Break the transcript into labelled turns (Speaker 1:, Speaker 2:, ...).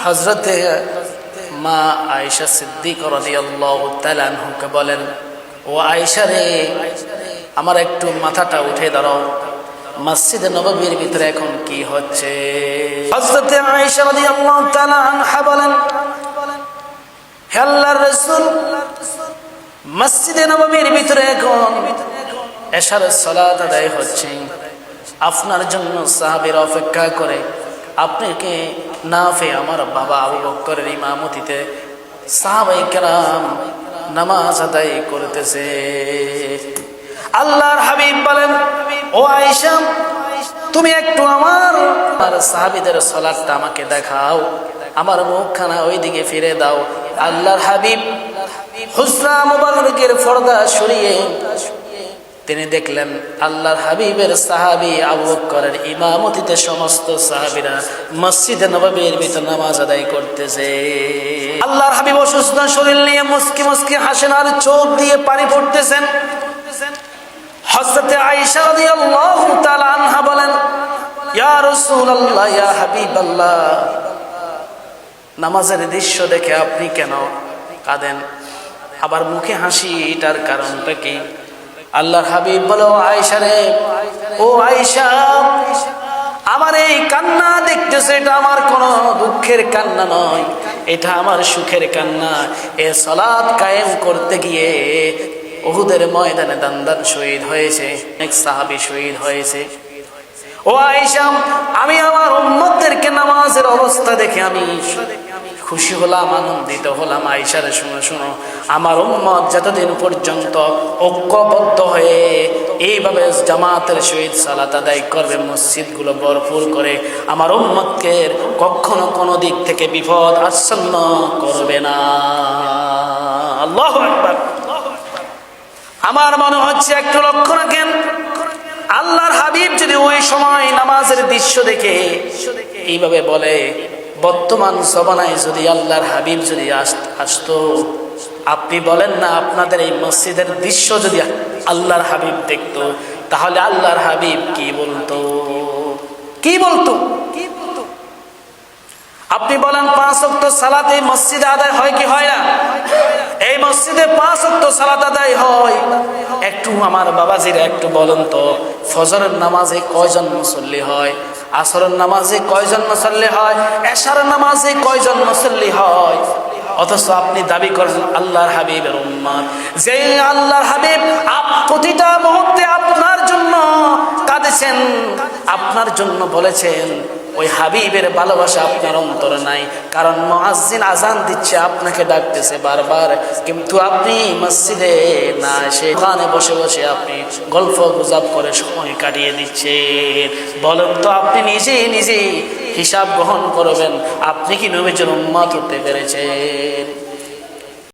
Speaker 1: হযরতে মা আয়েশা সিদ্দিকা রাদিয়াল্লাহু তাআলা আনহাকে বলেন, ও আয়েশা রে, আমার একটু মাথাটা উঠে দাঁড়াও, মসজিদে নববীর ভিতরে এখন কি হচ্ছে? হযরতে আয়েশা রাদিয়াল্লাহু তাআলা আনহা বলেন, হে আল্লাহর রাসূল, মসজিদে নববীর ভিতরে এখন এশার সালাত আদায় হচ্ছে, আপনার জন্য সাহাবীরা অপেক্ষা করে আপনাকে নাফে আমার বাবা আবু বকরের ইমামতিতে সাহাবায়ে কেরাম নামাজ আদায় করতেছে। আল্লাহর হাবিব বলেন, ও আয়েশা, তুমি একটু আমার সাহাবীদের সালাতটা আমাকে দেখাও, আমার মুখখানা ওইদিকে ফিরে দাও। আল্লাহর হাবিব হুজরা মুবারকের পর্দা সরিয়ে তিনি দেখলেন আল্লাহর হাবিবের সাহাবী আবু বকরের ইমামতিতে সমস্ত সাহাবীরা মসজিদে নববীর ভিতর নামাজ আদায় করতেছে। আল্লাহর হাবিব অসুস্থ শরীর নিয়ে মুস্কি মুস্কি হাসেন আর চোখ দিয়ে পানি পড়তেছেন। হযরতে আয়েশা রাদিয়াল্লাহু তাআলা আনহা বলেন, ইয়া রাসূলুল্লাহ, ইয়া হাবিবাল্লাহ, নামাজের দৃশ্য দেখে আপনি কেন কাঁদেন? আবার মুখে হাসি, এটার কারণটা কি? আল্লাহর হাবিব বলো, আয়েশা রে, ও আয়েশা, আমার এই কান্না দেখতেছে, এটা আমার কোনো দুঃখের কান্না নয়, এটা আমার সুখের কান্না। এ সালাত কায়েম করতে গিয়ে উহুদের ময়দানে দান্দান শহীদ হয়েছে, এক সাহাবী শহীদ হয়েছে। ও আয়েশা, আমি আমার উম্মতদেরকে নামাজের অবস্থা দেখে আমি খুশি হলাম, আনন্দিত হলাম। আয়েশা রে, শুনো শুনো, আমার উম্মত যতদিন পর্যন্ত ঐক্যবদ্ধ হয়ে এইভাবে জামাতের সহিত সালাত আদায় করবে, মসজিদগুলো ভরপুর করে, আমার উম্মতকে কখনো কোনো দিক থেকে বিপদ আচ্ছন্ন করবে না। আল্লাহু আকবার। আমার মনে হচ্ছে একটু লক্ষ্য রাখেন, আল্লাহর হাবিব যদি ওই সময় নামাজের দৃশ্য দেখে এইভাবে বলে, বর্তমান জমানায় যদি আল্লাহর হাবিব যদি আসতো, আপনি বলেন না, আপনাদের এই মসজিদের দৃশ্য যদি আল্লাহর হাবিব দেখতো, তাহলে আল্লাহর হাবিব কি বলতো? কি বলতো? আপনি বলেন 5 ওয়াক্ত সালাত এই মসজিদে আদায় হয় কি হয় না? এই মসজিদে 5 ওয়াক্ত সালাত আদায় হয়। একটু আমার বাবাজিরা একটু বলেন তো, ফজরের নামাজে কয়জন মুসল্লি হয়? আসরের নামাজে কয়জন মুসল্লি হয়? এশার নামাজে কয়জন মুসল্লি হয়? অথচ আপনি দাবি করেন আল্লাহর হাবিবের উম্মত। যে আল্লাহর হাবিব প্রতিটা মুহূর্তে আপনার জন্য কাঁদেছেন, আপনার জন্য বলেছেন, ওই হাবিবের ভালোবাসা আপনার অন্তরে নাই। কারণ মুয়াজ্জিন আজান দিচ্ছে, আপনাকে ডাকতেছে বারবার, কিন্তু আপনি মসজিদে না এসে ওখানে বসে বসে আপনি গল্প গুজব করে সময় কাটিয়ে দিচ্ছেন। বলেন তো, আপনি নিজেই হিসাব গ্রহণ করবেন, আপনি কি নবীর উম্মত হতে পেরেছেন?